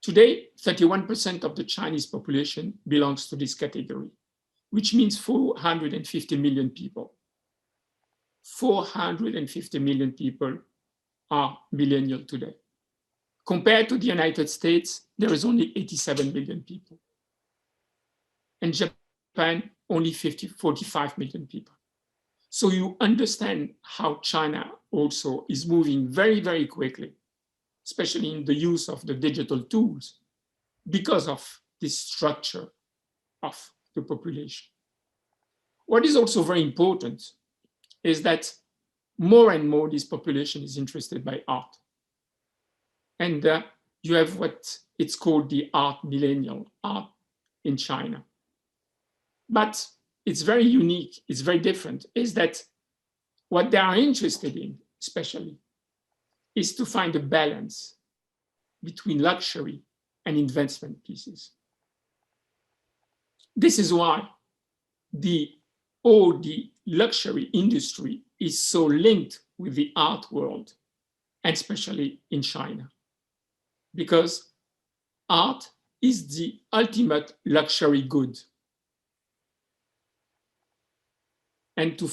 Today, 31% of the Chinese population belongs to this category, which means 450 million people. 450 million people are millennial today. Compared to the United States, there is only 87 million people. And Japan, only 45 million people. So you understand how China also is moving very, very quickly, especially in the use of the digital tools, because of this structure of the population. What is also very important is that more and more this population is interested by art. And you have what it's called the art millennial, art in China. But it's very unique, it's very different, is that what they are interested in, especially, is to find a balance between luxury and investment pieces. This is why all the luxury industry is so linked with the art world, and especially in China, because art is the ultimate luxury good. And to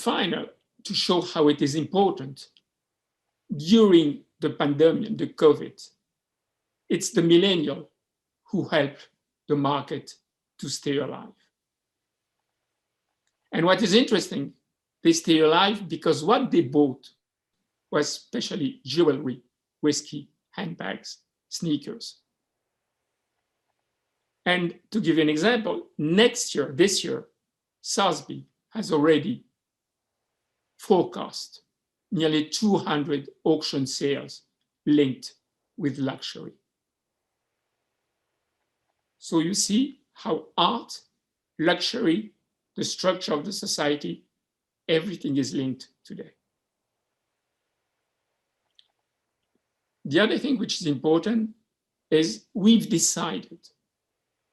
show how it is important, during the pandemic, the COVID, it's the millennial who helped the market to stay alive. And what is interesting, they stay alive because what they bought was especially jewelry, whiskey, handbags, sneakers. And to give you an example, this year, Sotheby has already forecast nearly 200 auction sales linked with luxury. So you see how art, luxury, the structure of the society, everything is linked today. The other thing which is important is we've decided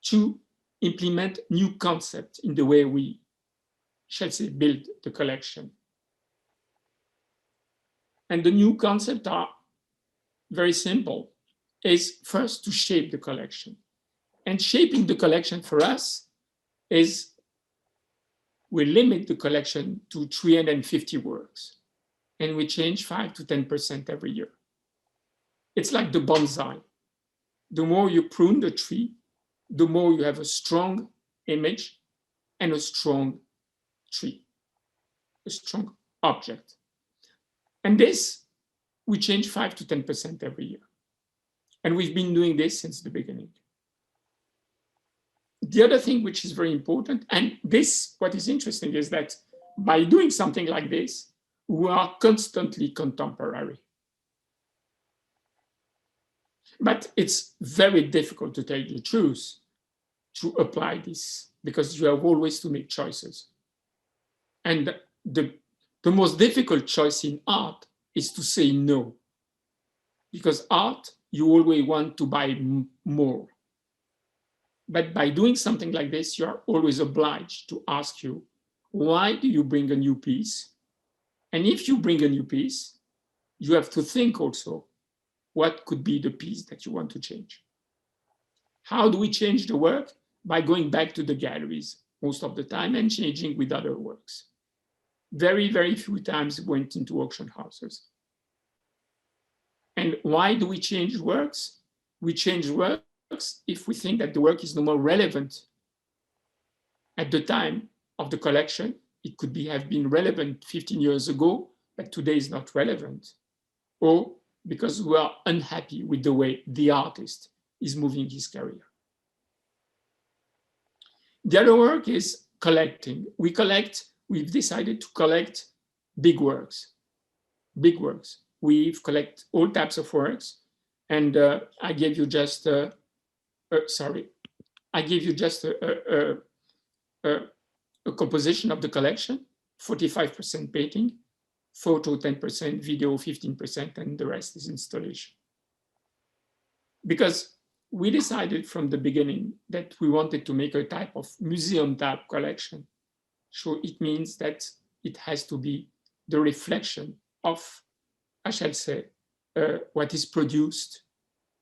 to implement new concepts in the way we, shall say, build the collection. And the new concepts are very simple, is first to shape the collection. And shaping the collection for us is we limit the collection to 350 works, and we change 5 to 10% every year. It's like the bonsai. The more you prune the tree, the more you have a strong image and a strong tree, a strong object. And this, we change 5 to 10% every year. And we've been doing this since the beginning. The other thing which is very important, and this, what is interesting is that by doing something like this, we are constantly contemporary. But it's very difficult, to tell you the truth, to apply this, because you have always to make choices. And the most difficult choice in art is to say no. Because art, you always want to buy more. But by doing something like this, you are always obliged to ask you, why do you bring a new piece? And if you bring a new piece, you have to think also, what could be the piece that you want to change? How do we change the work? By going back to the galleries most of the time and changing with other works. Very, very few times we went into auction houses. And why do we change works? We change works if we think that the work is no more relevant at the time of the collection. It could have been relevant 15 years ago, but today is not relevant. Or because we are unhappy with the way the artist is moving his career. The other work is collecting. We've decided to collect big works. Big works. We've collected all types of works. And I gave you just a composition of the collection, 45% painting, photo 10%, video 15%, and the rest is installation. Because we decided from the beginning that we wanted to make a type of museum type collection. So it means that it has to be the reflection of, I shall say, what is produced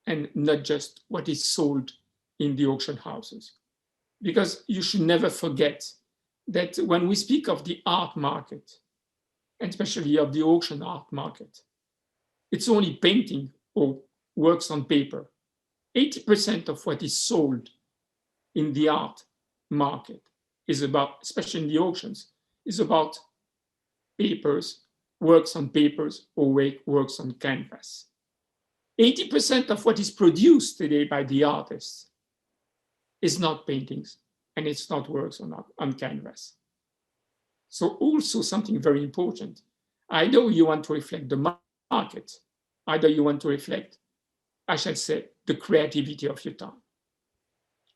and not just what is sold in the auction houses. Because you should never forget that when we speak of the art market, and especially of the auction art market, it's only painting or works on paper. 80% of what is sold in the art market is about, especially in the auctions, is about papers, works on papers, or works on canvas. 80% of what is produced today by the artists is not paintings, and it's not works on canvas. So also something very important. Either you want to reflect the market, either you want to reflect, I shall say, the creativity of your time.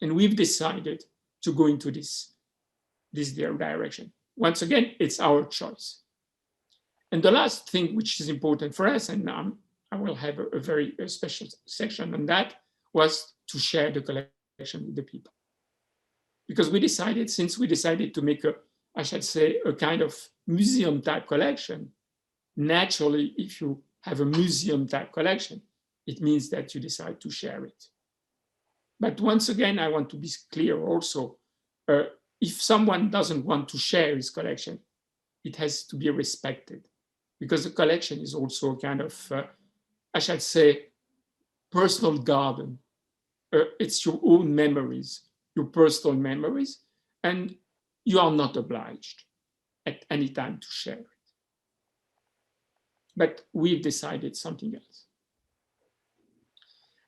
And we've decided to go into this direction. Once again, it's our choice. And the last thing which is important for us, and I will have a very special section on that, was to share the collection with the people. Because since we decided to make I should say, a kind of museum type collection, naturally, if you have a museum type collection, it means that you decide to share it. But once again, I want to be clear also, if someone doesn't want to share his collection, it has to be respected, because the collection is also a kind of, I should say, personal garden. It's your own memories, your personal memories, and you are not obliged at any time to share it. But we've decided something else.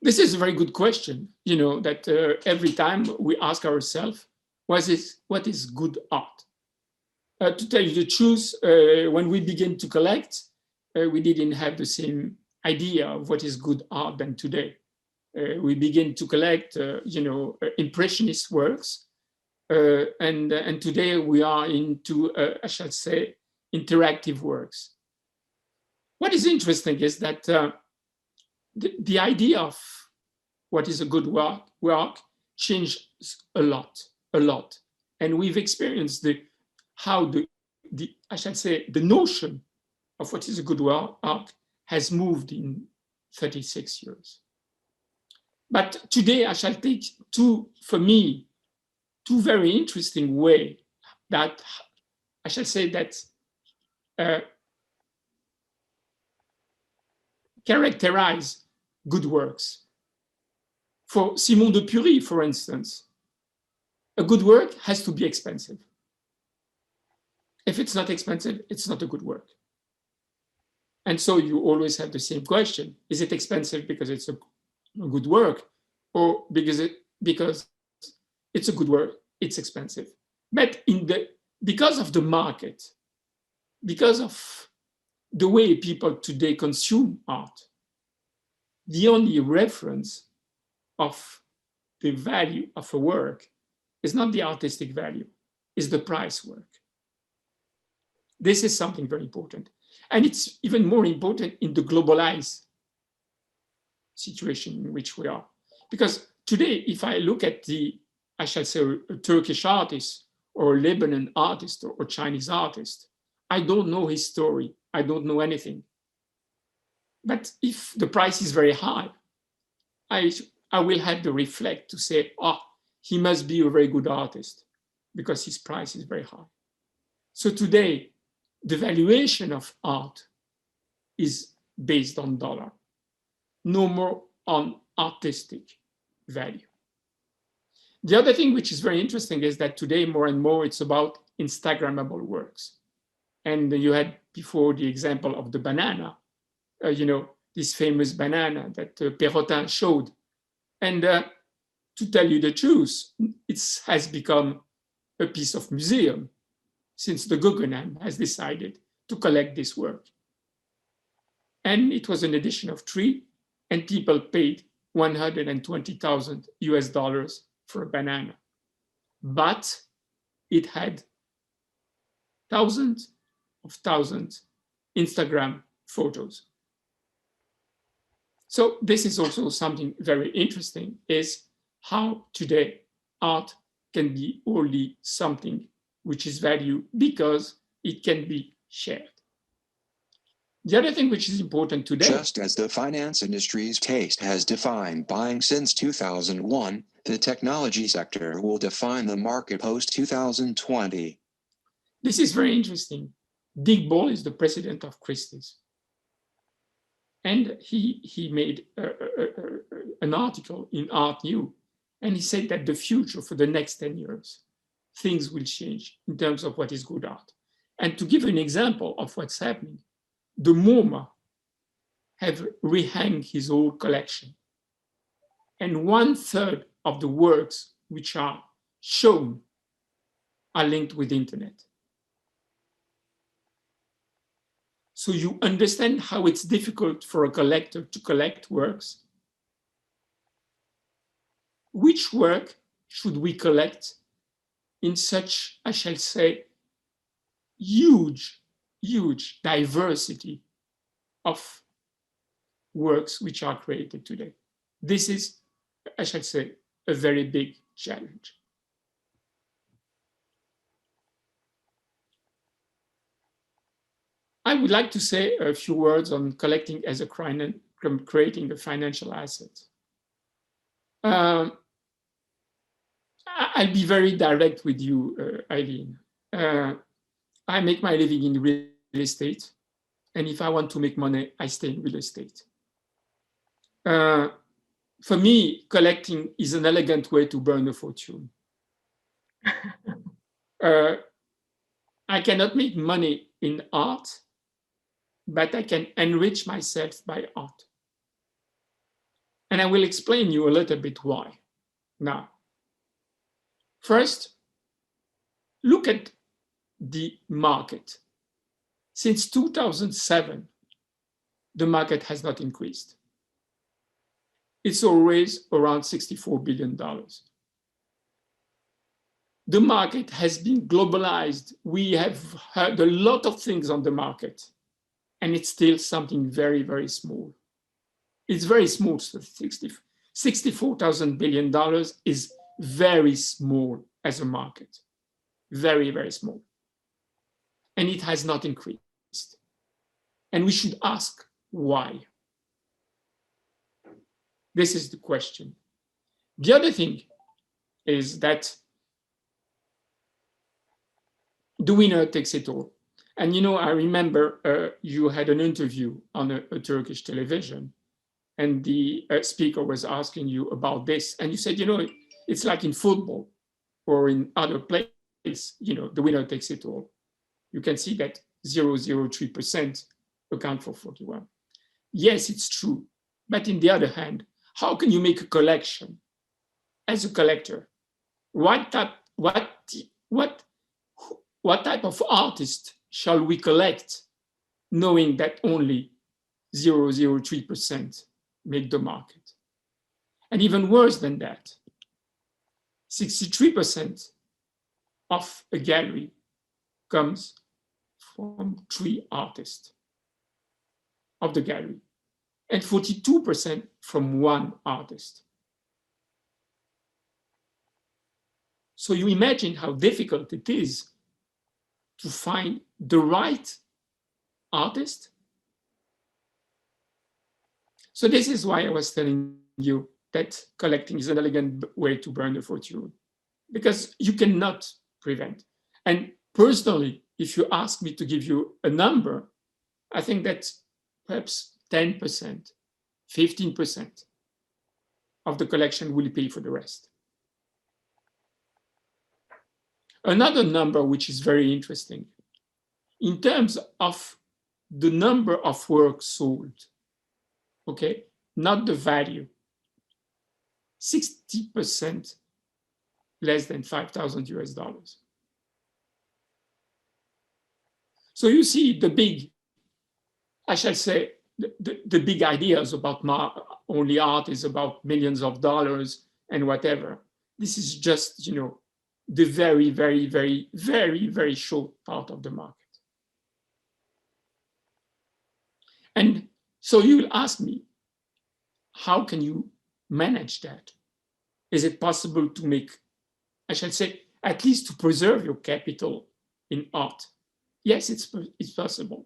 This is a very good question, that every time we ask ourselves, what is good art? To tell you the truth, when we begin to collect, we didn't have the same idea of what is good art than today. We begin to collect, impressionist works, and today we are into, I shall say, interactive works. What is interesting is that the idea of what is a good work changed a lot. And we've experienced how I shall say, the notion of what is a good work has moved in 36 years. But today I shall take two very interesting ways that I shall say that characterize good works. For Simon de Pury, for instance, a good work has to be expensive. If it's not expensive, it's not a good work. And so you always have the same question. Is it expensive because it's a good work, or because it's a good work, it's expensive? But because of the market, because of the way people today consume art, the only reference of the value of a work is not the artistic value, is the price work. This is something very important. And it's even more important in the globalized situation in which we are. Because today, if I look at I shall say, a Turkish artist or a Lebanon artist or Chinese artist, I don't know his story. I don't know anything. But if the price is very high, I will have to reflect to say, he must be a very good artist because his price is very high. So today, the valuation of art is based on dollar, no more on artistic value. The other thing which is very interesting is that today, more and more, it's about Instagrammable works. And you had before the example of the banana, this famous banana that Perrotin showed. And to tell you the truth, it has become a piece of museum since the Guggenheim has decided to collect this work. And it was an edition of 3, and people paid $120,000 US for a banana. But it had thousands Instagram photos. So this is also something very interesting, is how today art can be only something which is value because it can be shared. The other thing which is important today. Just as the finance industry's taste has defined buying since 2001, the technology sector will define the market post-2020. This is very interesting. Dick Ball is the president of Christie's. And he made an article in Art New, and he said that the future for the next 10 years, things will change in terms of what is good art. And to give an example of what's happening, the MoMA have rehanged his whole collection. And 1/3 of the works which are shown are linked with the internet. So you understand how it's difficult for a collector to collect works. Which work should we collect in such, I shall say, huge diversity of works which are created today? This is, I shall say, a very big challenge. I would like to say a few words on collecting as a creating a financial asset. I'll be very direct with you, Eileen. I make my living in real estate, and if I want to make money, I stay in real estate. For me, collecting is an elegant way to burn a fortune. I cannot make money in art, but I can enrich myself by art. And I will explain you a little bit why. Now, first, look at the market. Since 2007, the market has not increased. It's always around $64 billion. The market has been globalized. We have heard a lot of things on the market, and it's still something very, very small. It's very small. So $64,000 billion is very small as a market. Very, very small. And it has not increased. And we should ask why. This is the question. The other thing is that the winner takes it all. And I remember you had an interview on a Turkish television, and the speaker was asking you about this. And you said, it's like in football or in other places, the winner takes it all. You can see that 0.003% account for 41. Yes, it's true. But on the other hand, how can you make a collection as a collector? What type of artist shall we collect, knowing that only 0.003% make the market? And even worse than that, 63% of a gallery comes from 3 artists of the gallery, and 42% from 1 artist. So you imagine how difficult it is to find the right artist. So this is why I was telling you that collecting is an elegant way to burn a fortune, because you cannot prevent. And personally, if you ask me to give you a number, I think that perhaps 10%, 15% of the collection will pay for the rest. Another number which is very interesting, in terms of the number of works sold, okay, not the value, 60% less than $5,000. So you see the big, I shall say, the big ideas about only art is about millions of dollars and whatever. This is just, the very, very, very, very, very short part of the market. And so you will ask me, how can you manage that? Is it possible to make, I shall say, at least to preserve your capital in art? Yes, it's possible.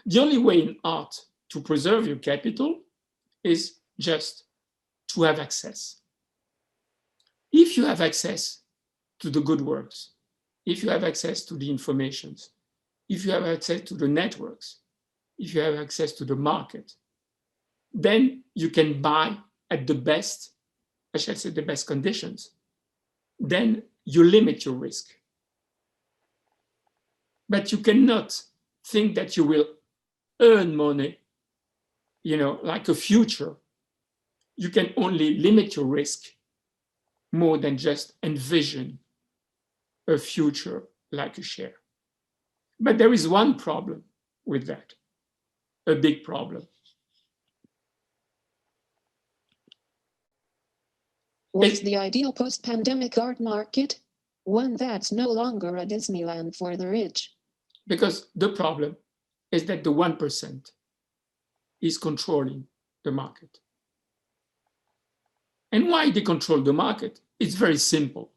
The only way in art to preserve your capital is just to have access. If you have access to the good works, if you have access to the informations, if you have access to the networks, if you have access to the market, then you can buy at the best, I shall say the best conditions. Then you limit your risk. But you cannot think that you will earn money, like a future. You can only limit your risk more than just envision a future like a share. But there is one problem with that, a big problem. What's the ideal post-pandemic art market? One that's no longer a Disneyland for the rich. Because the problem is that the 1% is controlling the market. And why they control the market? It's very simple.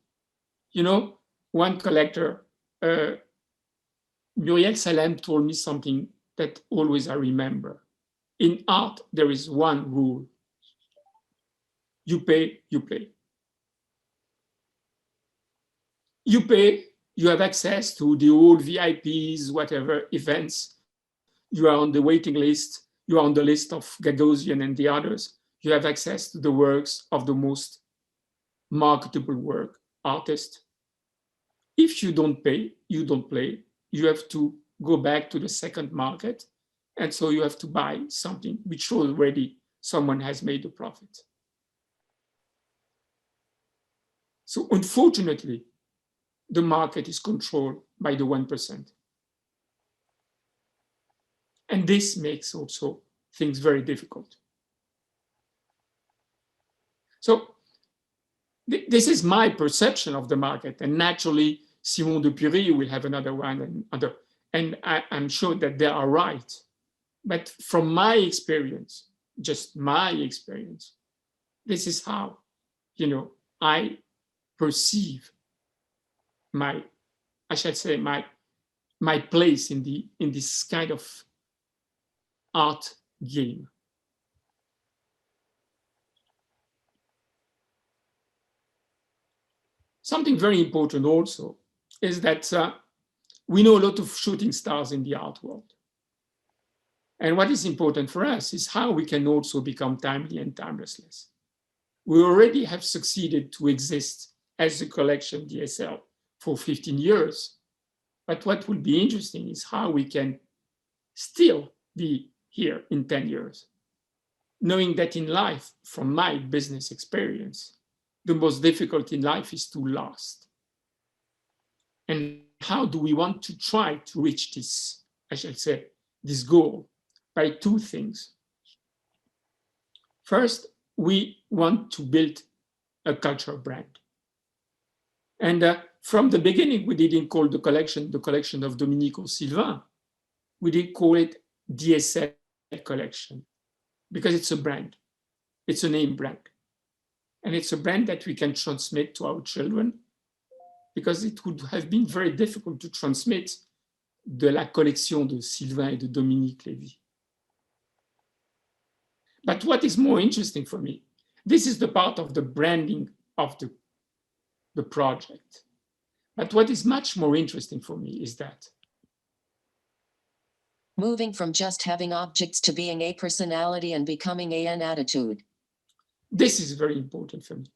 One collector, Muriel Salem, told me something that always I remember. In art, there is one rule. You pay, you play. You pay, you have access to the old VIPs, whatever events. You are on the waiting list. You are on the list of Gagosian and the others. You have access to the works of the most marketable artist. If you don't pay, you don't play. You have to go back to the second market. And so you have to buy something which already someone has made a profit. So unfortunately, the market is controlled by the 1%. And this makes also things very difficult. So this is my perception of the market. And naturally, Simon de Pury will have another one and I'm sure that they are right. But from my experience, just my experience, this is how, I perceive my place in this kind of art game. Something very important also is that we know a lot of shooting stars in the art world. And what is important for us is how we can also become timely and timeless. We already have succeeded to exist as a collection DSL for 15 years. But what will be interesting is how we can still be here in 10 years, knowing that in life, from my business experience, the most difficult in life is to last. And how do we want to try to reach this, this goal? By two things. First, we want to build a cultural brand. And from the beginning, we didn't call the collection of Dominique or Sylvain. We did call it DSL collection because it's a brand. It's a name brand. And it's a brand that we can transmit to our children because it would have been very difficult to transmit de la collection de Sylvain et de Dominique Lévy. But what is more interesting for me, this is the part of the branding of the project. But what is much more interesting for me is that moving from just having objects to being a personality and becoming an attitude. This is very important for me.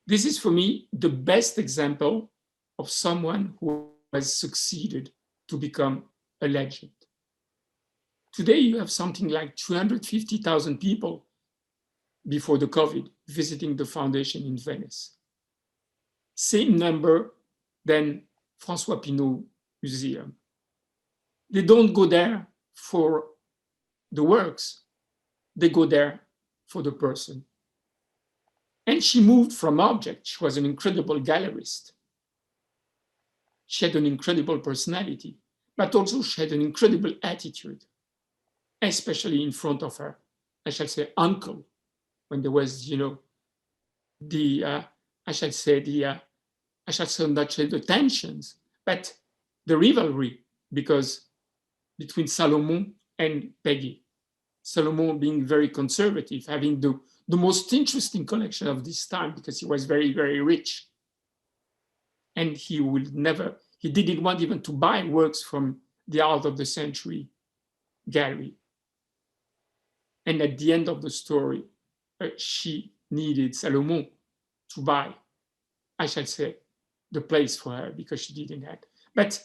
This is for me the best example of someone who has succeeded to become a legend. Today, you have something like 250,000 people before the COVID visiting the foundation in Venice. Same number than François Pinault Museum. They don't go there for the works. They go there for the person. And she moved from object. She was an incredible gallerist. She had an incredible personality, but also she had an incredible attitude, especially in front of her, uncle, when there was, the tensions, but the rivalry, because between Salomon and Peggy. Salomon being very conservative, having the most interesting collection of this time because he was very, very rich. And he didn't want even to buy works from the Art of the Century gallery. And at the end of the story, she needed Salomon to buy, I shall say, the place for her because she didn't have. But